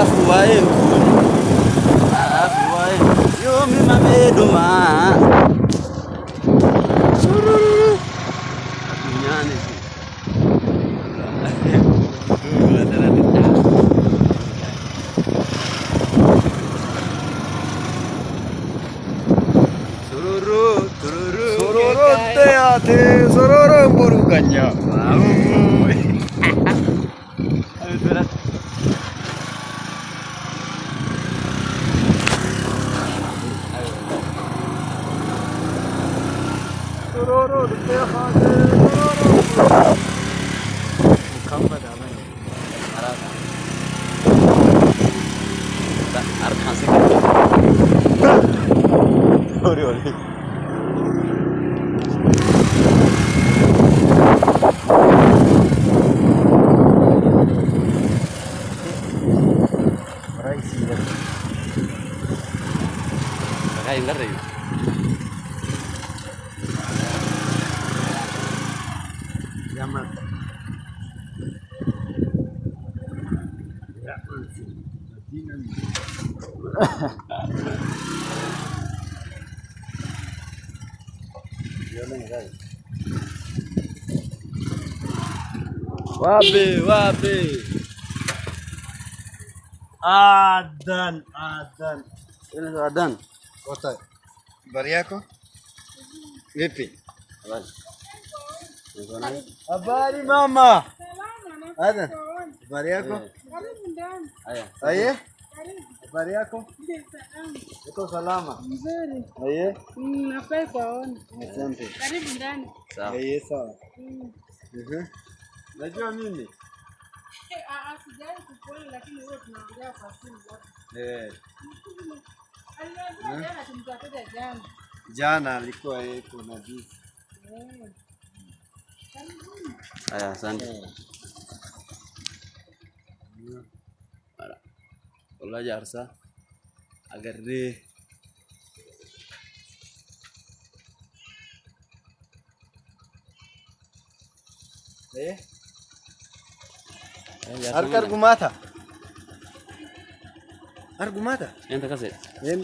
afuwae afuwae yomi mameduma sururu dunyane sururu sururu sururu teate sururu burukanya Sororo, wapi adan ini adan Kota. Habari yako? Vipi? habari mama Adan. Habari yako? Aye? Habari yako? Uko salama? Mzuri. Aye? Nafai kuwaona. Asante. Karibu ndani. sawa Aye, sawa. Najua nini? Sijawahi kukuona lakini wewe tunaongea kwa simu zote. Aliniambia jana tumkataja jana. Jana alikuwa yeye kuna busy. aya asante wala jarsa agarre Harka argumata. Argumata? enta kase Yen